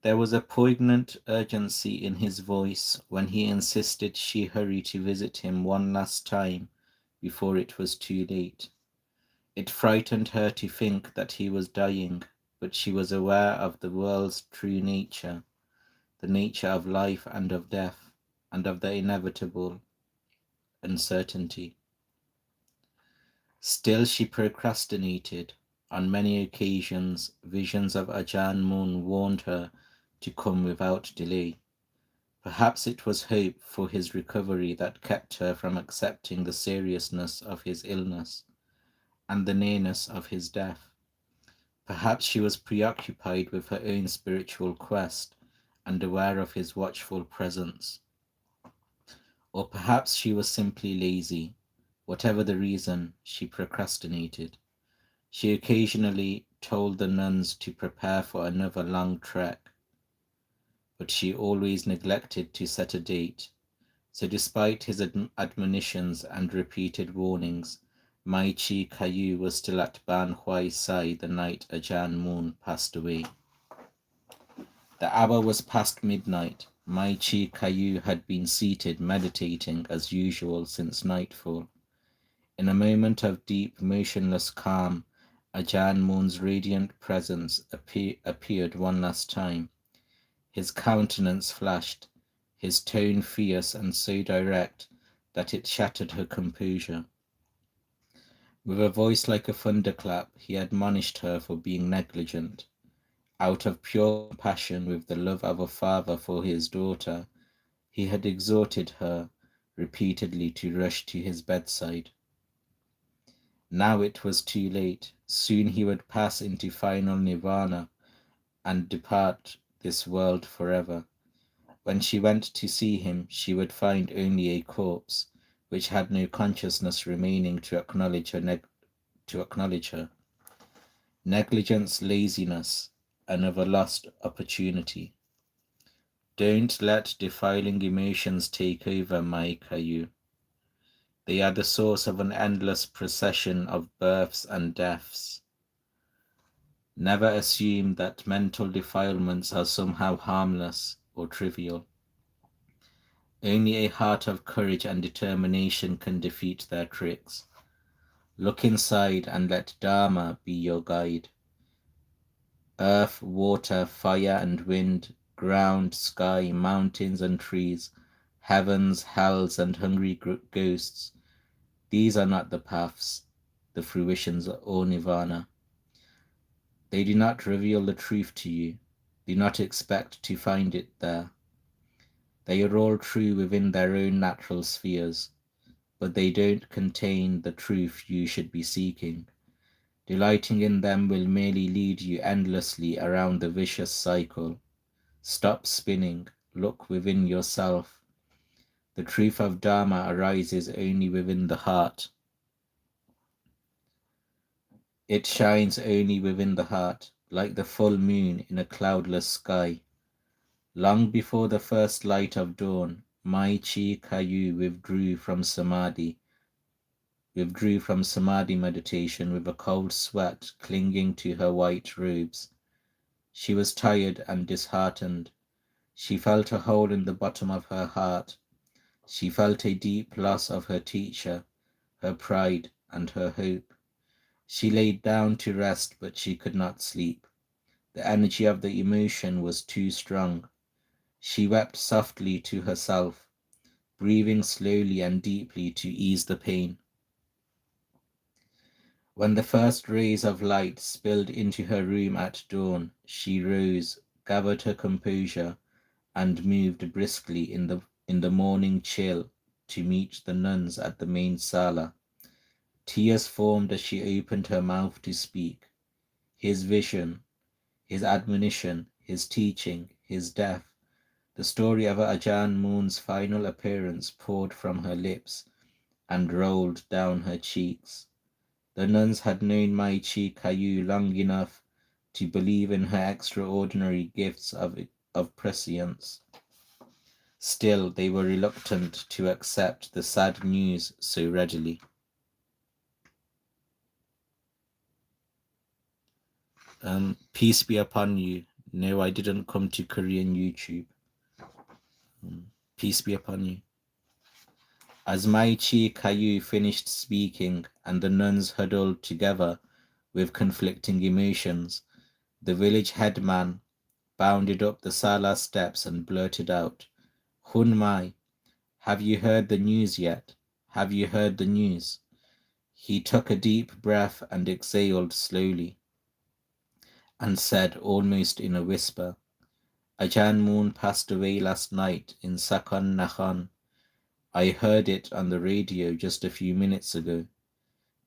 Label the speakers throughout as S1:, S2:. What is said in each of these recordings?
S1: There was a poignant urgency in his voice when he insisted she hurry to visit him one last time before it was too late. It frightened her to think that he was dying, but she was aware of the world's true nature, the nature of life and of death, and of the inevitable uncertainty. Still she procrastinated. On many occasions, visions of Ajahn Mun warned her to come without delay. Perhaps it was hope for his recovery that kept her from accepting the seriousness of his illness and the nearness of his death. Perhaps she was preoccupied with her own spiritual quest and aware of his watchful presence. Or perhaps she was simply lazy. Whatever the reason, she procrastinated. She occasionally told the nuns to prepare for another long trek, but she always neglected to set a date. So despite his admonitions and repeated warnings, Mai Chi Kayu was still at Ban Huai's side the night Ajahn Mun passed away. The hour was past midnight. Mai Chi Kayu had been seated meditating as usual since nightfall. In a moment of deep, motionless calm, Ajahn Mun's radiant presence appeared one last time. His countenance flashed, his tone fierce and so direct that it shattered her composure. With a voice like a thunderclap, he admonished her for being negligent. Out of pure compassion with the love of a father for his daughter, he had exhorted her repeatedly to rush to his bedside. Now it was too late. Soon he would pass into final nirvana and depart this world forever. When she went to see him, she would find only a corpse, which had no consciousness remaining to acknowledge her. Negligence, laziness, another lost opportunity. Don't let defiling emotions take over, my Kayu. They are the source of an endless procession of births and deaths. Never assume that mental defilements are somehow harmless or trivial. Only a heart of courage and determination can defeat their tricks. Look inside and let Dharma be your guide. Earth, water, fire and wind, ground, sky, mountains and trees, heavens, hells and hungry ghosts, these are not the paths, the fruitions or nirvana. They do not reveal the truth to you. Do not expect to find it there. They are all true within their own natural spheres, but they don't contain the truth you should be seeking. Delighting in them will merely lead you endlessly around the vicious cycle. Stop spinning, look within yourself. The truth of Dharma arises only within the heart. It shines only within the heart, like the full moon in a cloudless sky. Long before the first light of dawn, Mai Chi Kayu withdrew from samadhi meditation with a cold sweat clinging to her white robes. She was tired and disheartened. She felt a hole in the bottom of her heart. She felt a deep loss of her teacher, her pride, and her hope. She laid down to rest, but she could not sleep. The energy of the emotion was too strong. She wept softly to herself, breathing slowly and deeply to ease the pain. When the first rays of light spilled into her room at dawn, she rose, gathered her composure, and moved briskly in the morning chill to meet the nuns at the main sala. Tears formed as she opened her mouth to speak. His vision, his admonition, his teaching, his death, the story of Ajahn Mun's final appearance poured from her lips and rolled down her cheeks. The nuns had known Mai Chi Kayu long enough to believe in her extraordinary gifts of prescience. Still, they were reluctant to accept the sad news so readily. Peace be upon you. No, I didn't come to Korean YouTube. Peace be upon you. As Mai Chi Kaew finished speaking and the nuns huddled together with conflicting emotions, the village headman bounded up the sala steps and blurted out, "Hun Mai, have you heard the news yet? Have you heard the news?" He took a deep breath and exhaled slowly, and said almost in a whisper, "Ajahn Moon passed away last night in Sakon Nakhon. I heard it on the radio just a few minutes ago.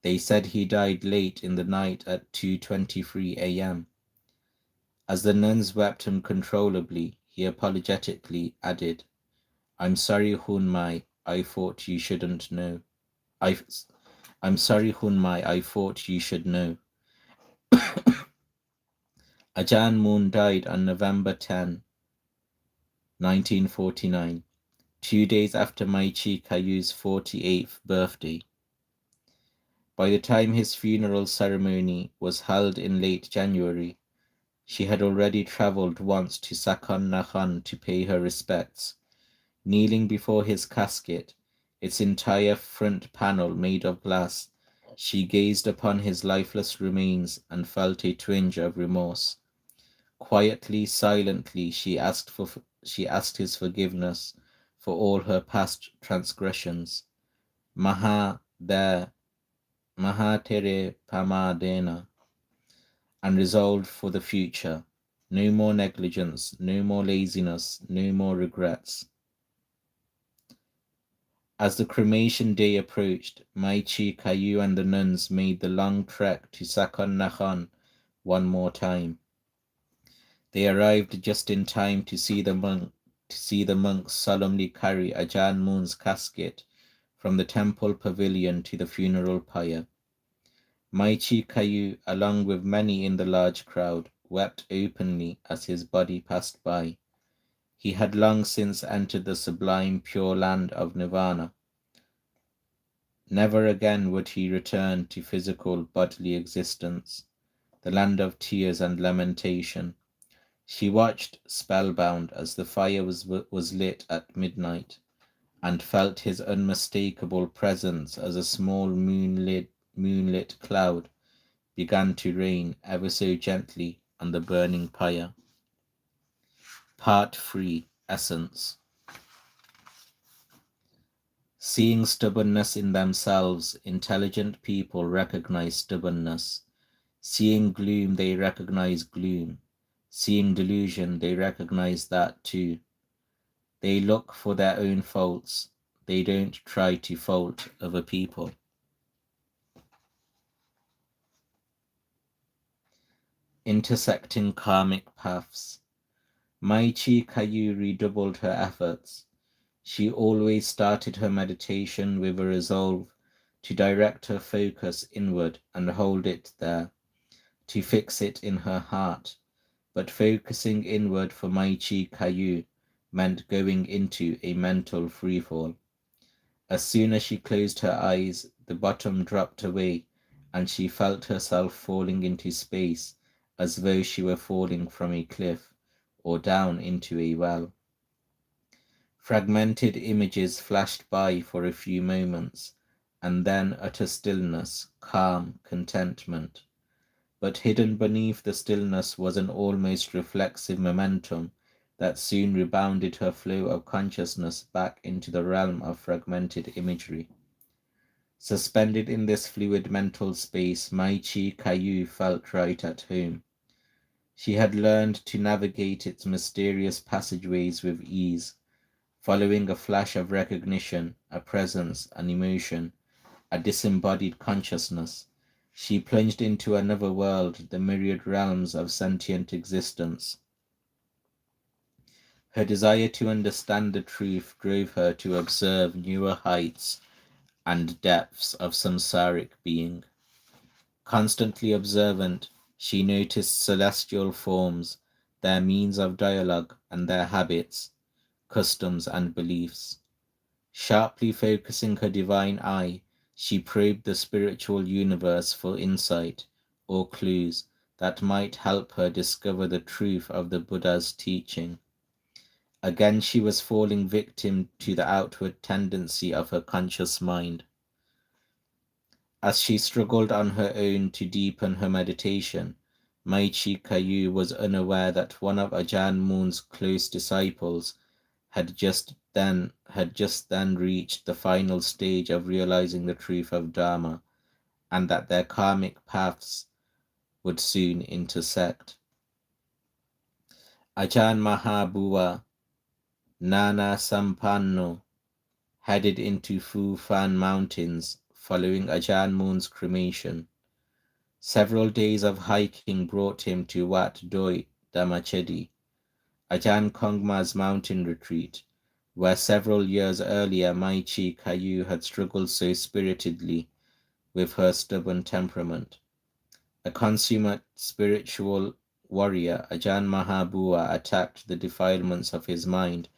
S1: They said he died late in the night at 2:23 a.m. As the nuns wept uncontrollably, he apologetically added, "I'm sorry, Hun Mai, I thought you shouldn't know. I, I'm sorry, Hun Mai, I thought you should know." Ajahn Moon died on November 10, 1949, 2 days after Mai Chi Kayu's 48th birthday. By the time his funeral ceremony was held in late January, she had already travelled once to Sakon Nakhon to pay her respects. Kneeling before his casket, its entire front panel made of glass, she gazed upon his lifeless remains and felt a twinge of remorse. Quietly, silently, she asked his forgiveness for all her past transgressions. Maha there, Maha Tere Pamadena, and resolved for the future. No more negligence, no more laziness, no more regrets. As the cremation day approached, Mai Chi Kaew and the nuns made the long trek to Sakon Nakhon one more time. They arrived just in time to see the monks solemnly carry Ajahn Moon's casket from the temple pavilion to the funeral pyre. Mai Chi Kaew, along with many in the large crowd, wept openly as his body passed by. He had long since entered the sublime pure land of Nirvana. Never again would he return to physical bodily existence, the land of tears and lamentation. She watched, spellbound, as the fire was lit at midnight, and felt his unmistakable presence as a small moonlit cloud began to rain ever so gently on the burning pyre. Part 3, Essence. Seeing stubbornness in themselves, intelligent people recognize stubbornness. Seeing gloom, they recognize gloom. Seeing delusion, they recognize that too. They look for their own faults. They don't try to fault other people. Intersecting karmic paths. Mai Chi Kaew redoubled her efforts. She always started her meditation with a resolve to direct her focus inward and hold it there, to fix it in her heart. But focusing inward for Mai Chi Kaew meant going into a mental freefall. As soon as she closed her eyes, the bottom dropped away, and she felt herself falling into space as though she were falling from a cliff or down into a well. Fragmented images flashed by for a few moments, and then utter stillness, calm, contentment. But hidden beneath the stillness was an almost reflexive momentum that soon rebounded her flow of consciousness back into the realm of fragmented imagery. Suspended in this fluid mental space, Mai Chi Kaew felt right at home. She had learned to navigate its mysterious passageways with ease, following a flash of recognition, a presence, an emotion, a disembodied consciousness. She plunged into another world, the myriad realms of sentient existence. Her desire to understand the truth drove her to observe newer heights and depths of samsaric being. Constantly observant, she noticed celestial forms, their means of dialogue, and their habits, customs, and beliefs. Sharply focusing her divine eye, she probed the spiritual universe for insight or clues that might help her discover the truth of the Buddha's teaching. Again, she was falling victim to the outward tendency of her conscious mind. As she struggled on her own to deepen her meditation, Chee Kaew was unaware that one of Ajahn Mun's close disciples had just then reached the final stage of realizing the truth of Dharma, and that their karmic paths would soon intersect. Ajahn Mahabua Nana Sampanno headed into Phu Phan Mountains following Ajahn Mun's cremation. Several days of hiking brought him to Wat Doi Dhamachedi, Ajahn Kongma's mountain retreat, where several years earlier Chee Kaew had struggled so spiritedly with her stubborn temperament. A consummate spiritual warrior, Ajahn Mahabua attacked the defilements of his mind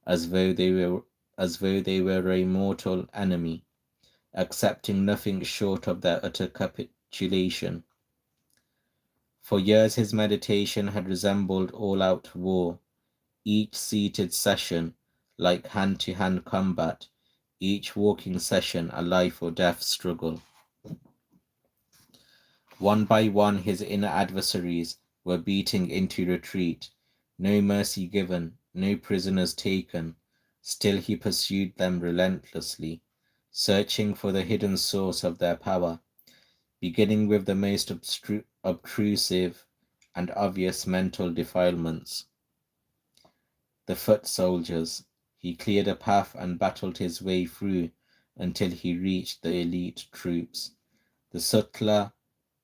S1: as though they were a mortal enemy, accepting nothing short of their utter capitulation. For years his meditation had resembled all-out war, each seated session like hand-to-hand combat, each walking session a life-or-death struggle. One by one his inner adversaries were beating into retreat, no mercy given, no prisoners taken. Still he pursued them relentlessly, searching for the hidden source of their power, beginning with the most obtrusive and obvious mental defilements. The foot soldiers. He cleared a path and battled his way through until he reached the elite troops. The subtler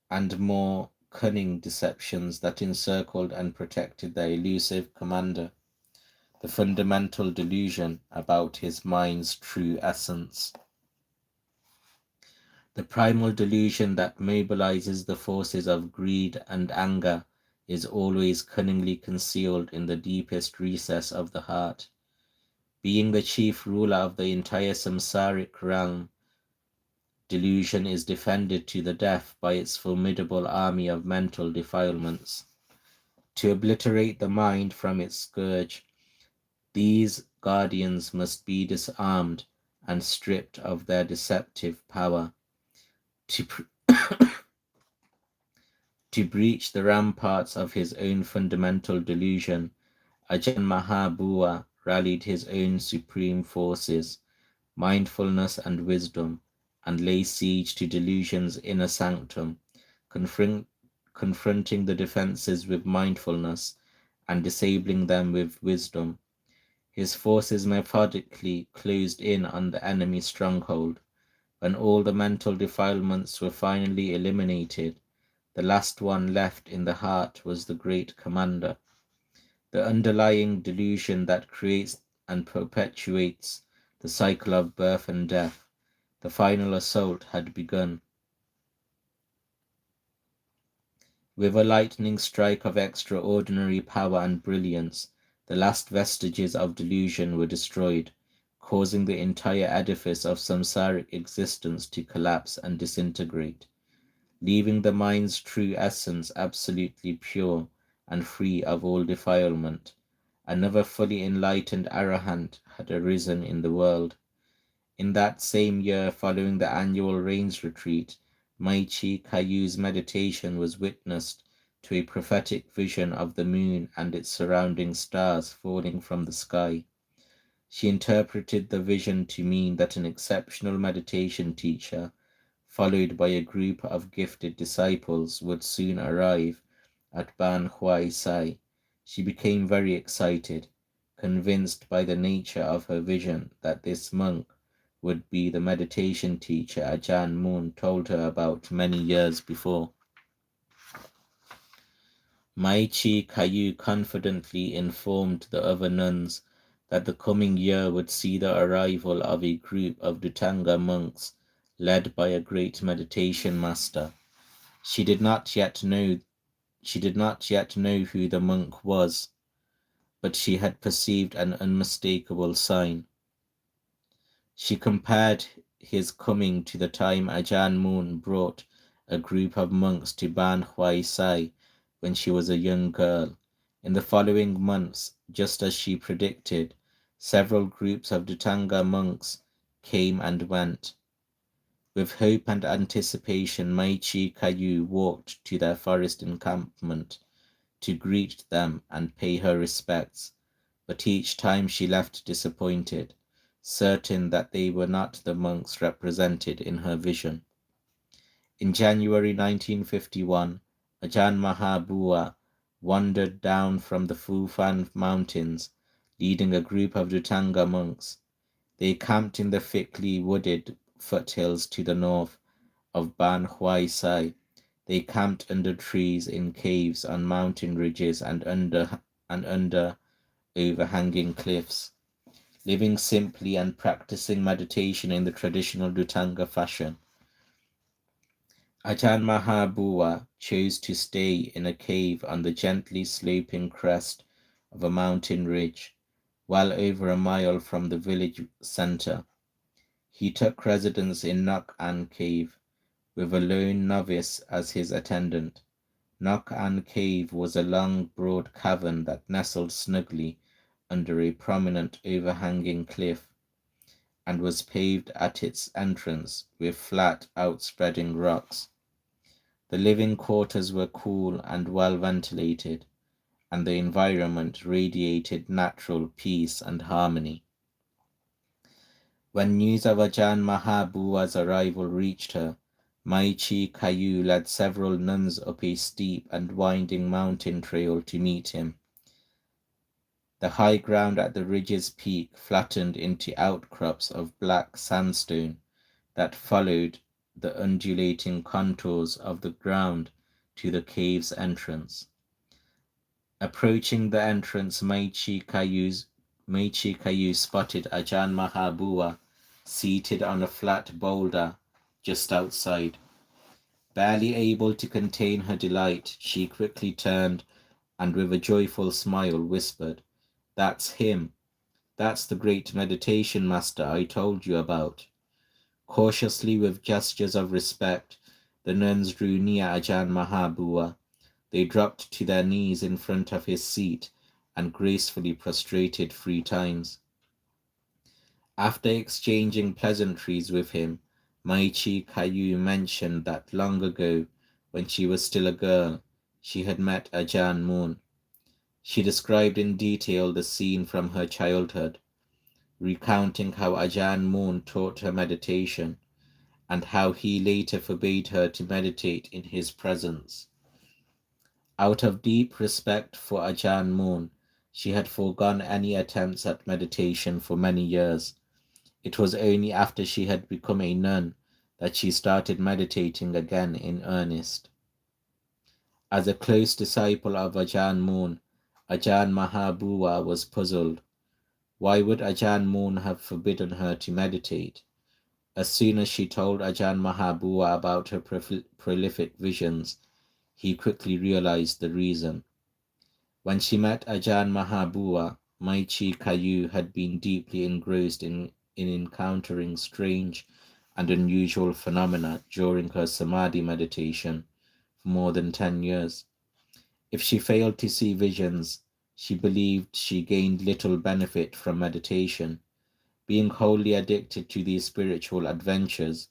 S1: and more cunning deceptions that encircled and protected their elusive commander. The fundamental delusion about his mind's true essence. The primal delusion that mobilizes the forces of greed and anger is always cunningly concealed in the deepest recess of the heart. Being the chief ruler of the entire samsaric realm, delusion is defended to the death by its formidable army of mental defilements. To obliterate the mind from its scourge, these guardians must be disarmed and stripped of their deceptive power. To breach the ramparts of his own fundamental delusion, Ajahn Mahabua rallied his own supreme forces, mindfulness and wisdom, and lay siege to delusion's inner sanctum, confronting the defenses with mindfulness and disabling them with wisdom. His forces methodically closed in on the enemy stronghold. When all the mental defilements were finally eliminated, the last one left in the heart was the great commander. The underlying delusion that creates and perpetuates the cycle of birth and death. The final assault had begun. With a lightning strike of extraordinary power and brilliance, the last vestiges of delusion were destroyed, causing the entire edifice of samsaric existence to collapse and disintegrate, leaving the mind's true essence absolutely pure and free of all defilement. Another fully enlightened arahant had arisen in the world. In that same year following the annual rains retreat, Chee Kaew's meditation was witnessed to a prophetic vision of the moon and its surrounding stars falling from the sky. She interpreted the vision to mean that an exceptional meditation teacher, followed by a group of gifted disciples, would soon arrive at Ban Huai Sai. She became very excited, convinced by the nature of her vision that this monk would be the meditation teacher Ajahn Mun told her about many years before. Chee Kaew confidently informed the other nuns that the coming year would see the arrival of a group of Dhutanga monks led by a great meditation master. She did not yet know who the monk was, but she had perceived an unmistakable sign. She compared his coming to the time Ajahn Mun brought a group of monks to Ban Huai Sai when she was a young girl. In the following months, just as she predicted, several groups of Dutanga monks came and went. With hope and anticipation, Maichi Kayu walked to their forest encampment to greet them and pay her respects, but each time she left disappointed, certain that they were not the monks represented in her vision. In January 1951, Ajahn Mahabua wandered down from the Fufan Mountains, leading a group of Dutanga monks. They camped in the thickly wooded foothills to the north of Ban Huai Sai. They camped under trees, in caves, on mountain ridges, and under overhanging cliffs, living simply and practicing meditation in the traditional Dutanga fashion. Ajahn Mahabua chose to stay in a cave on the gently sloping crest of a mountain ridge, well over a mile from the village centre. He took residence in Nok An Cave, with a lone novice as his attendant. Nok An Cave was a long, broad cavern that nestled snugly under a prominent overhanging cliff, and was paved at its entrance with flat, outspreading rocks. The living quarters were cool and well ventilated, and the environment radiated natural peace and harmony. When news of Ajahn Mahabua's arrival reached her, Maichi Kayu led several nuns up a steep and winding mountain trail to meet him. The high ground at the ridge's peak flattened into outcrops of black sandstone that followed the undulating contours of the ground to the cave's entrance. Approaching the entrance, Maichi Kayu spotted Ajahn Mahabua seated on a flat boulder just outside. Barely able to contain her delight, she quickly turned and with a joyful smile whispered, "That's him. That's the great meditation master I told you about." Cautiously, with gestures of respect, the nuns drew near Ajahn Mahabua. They dropped to their knees in front of his seat and gracefully prostrated 3 times. After exchanging pleasantries with him, Maichi Kayu mentioned that long ago, when she was still a girl, she had met Ajahn Mun. She described in detail the scene from her childhood, recounting how Ajahn Mun taught her meditation and how he later forbade her to meditate in his presence. Out of deep respect for Ajahn Mun, she had foregone any attempts at meditation for many years. It was only after she had become a nun that she started meditating again in earnest. As a close disciple of Ajahn Mun, Ajahn Mahabua was puzzled. Why would Ajahn Mun have forbidden her to meditate? As soon as she told Ajahn Mahabua about her prolific visions, he quickly realized the reason. When she met Ajahn Mahabua, Maichi Kayu had been deeply engrossed in encountering strange and unusual phenomena during her samadhi meditation for more than 10 years. If she failed to see visions, she believed she gained little benefit from meditation. Being wholly addicted to these spiritual adventures,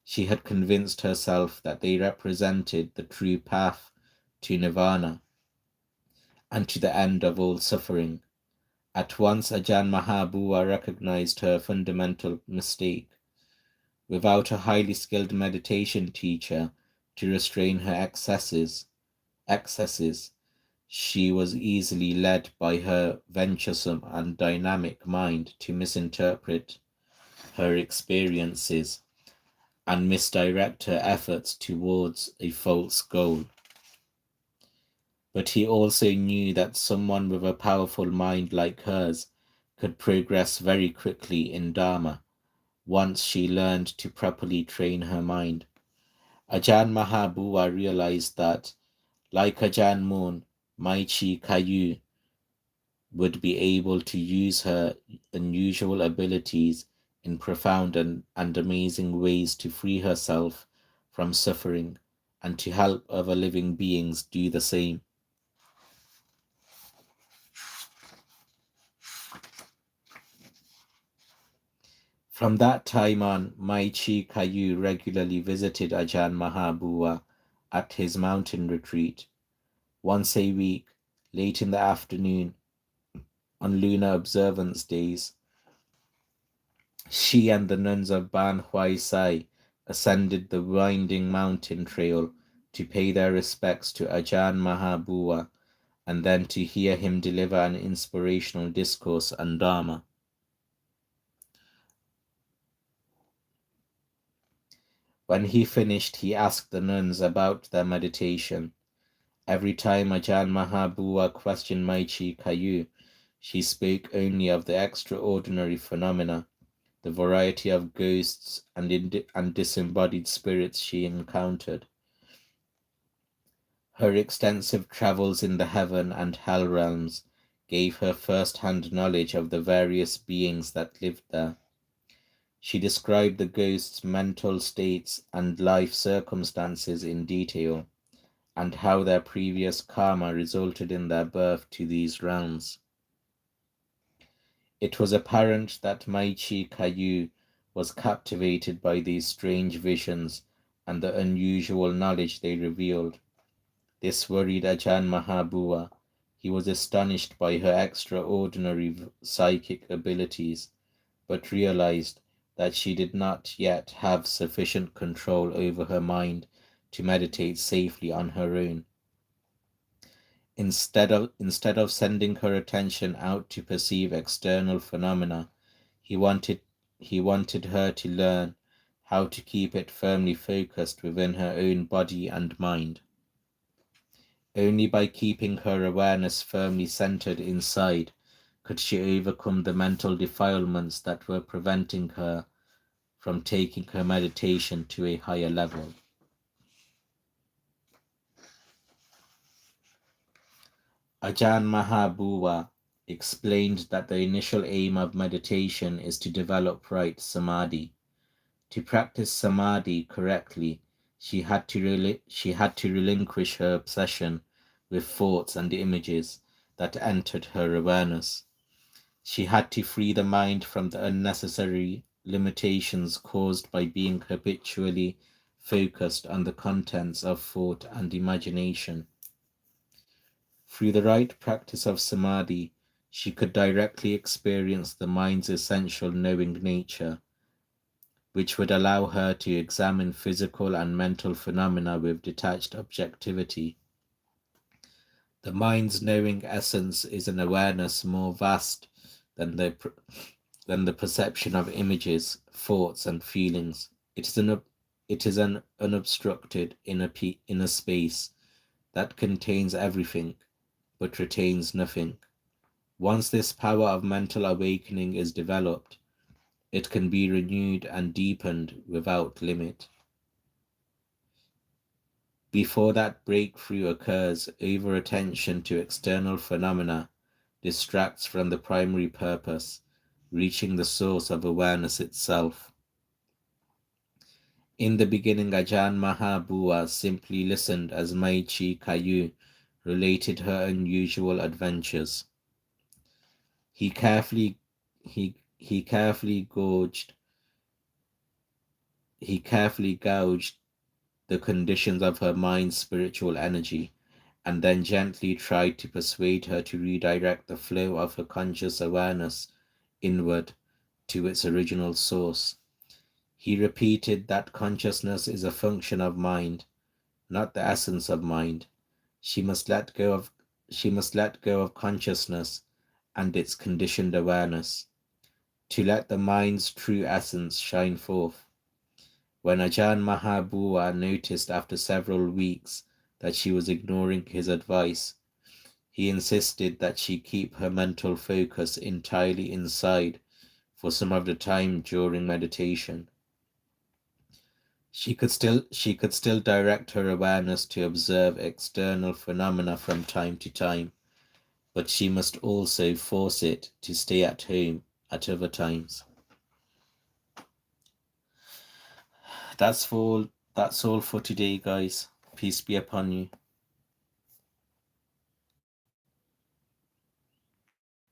S1: she had convinced herself that they represented the true path to nirvana and to the end of all suffering. At once Ajahn Mahabua recognized her fundamental mistake. Without a highly skilled meditation teacher to restrain her excesses, she was easily led by her venturesome and dynamic mind to misinterpret her experiences and misdirect her efforts towards a false goal. But he also knew that someone with a powerful mind like hers could progress very quickly in Dharma once she learned to properly train her mind. Ajahn Mahabua realized that, like Ajahn Mun, Maichi Kayu would be able to use her unusual abilities in profound and amazing ways to free herself from suffering and to help other living beings do the same. From that time on, chee Kaew regularly visited Ajahn Mahabua at his mountain retreat. Once a week, late in the afternoon, on lunar observance days, she and the nuns of Ban Huai Sai ascended the winding mountain trail to pay their respects to Ajahn Mahabua and then to hear him deliver an inspirational discourse on Dharma. When he finished, he asked the nuns about their meditation. Every time Ajahn Mahabua questioned chee Kaew, she spoke only of the extraordinary phenomena, the variety of ghosts and disembodied spirits she encountered. Her extensive travels in the heaven and hell realms gave her first-hand knowledge of the various beings that lived there. She described the ghosts' mental states and life circumstances in detail, and how their previous karma resulted in their birth to these realms. It was apparent that chee Kaew was captivated by these strange visions and the unusual knowledge they revealed. This worried Ajahn Mahabua. He was astonished by her extraordinary psychic abilities, but realized that she did not yet have sufficient control over her mind to meditate safely on her own. Instead of sending her attention out to perceive external phenomena, he wanted her to learn how to keep it firmly focused within her own body and mind. Only by keeping her awareness firmly centered inside could she overcome the mental defilements that were preventing her from taking her meditation to a higher level. Ajahn Mahabua explained that the initial aim of meditation is to develop right samadhi. To practice samadhi correctly, she had to relinquish her obsession with thoughts and images that entered her awareness. She had to free the mind from the unnecessary limitations caused by being habitually focused on the contents of thought and imagination. Through the right practice of samadhi, she could directly experience the mind's essential knowing nature, which would allow her to examine physical and mental phenomena with detached objectivity. The mind's knowing essence is an awareness more vast than the perception of images, thoughts, and feelings. It is an unobstructed inner space that contains everything but retains nothing. Once this power of mental awakening is developed, it can be renewed and deepened without limit. Before that breakthrough occurs, over-attention to external phenomena distracts from the primary purpose, reaching the source of awareness itself. In the beginning, Ajahn Mahabua simply listened as chee Kaew related her unusual adventures. He carefully gauged the conditions of her mind's spiritual energy, and then gently tried to persuade her to redirect the flow of her conscious awareness inward to its original source. He repeated that consciousness is a function of mind, not the essence of mind. She must let go of consciousness and its conditioned awareness to let the mind's true essence shine forth. When Ajahn Mahabua noticed after several weeks that she was ignoring his advice, he insisted that she keep her mental focus entirely inside for some of the time during meditation. She could still direct her awareness to observe external phenomena from time to time, but she must also force it to stay at home at other times. That's all for today, guys. Peace be upon you.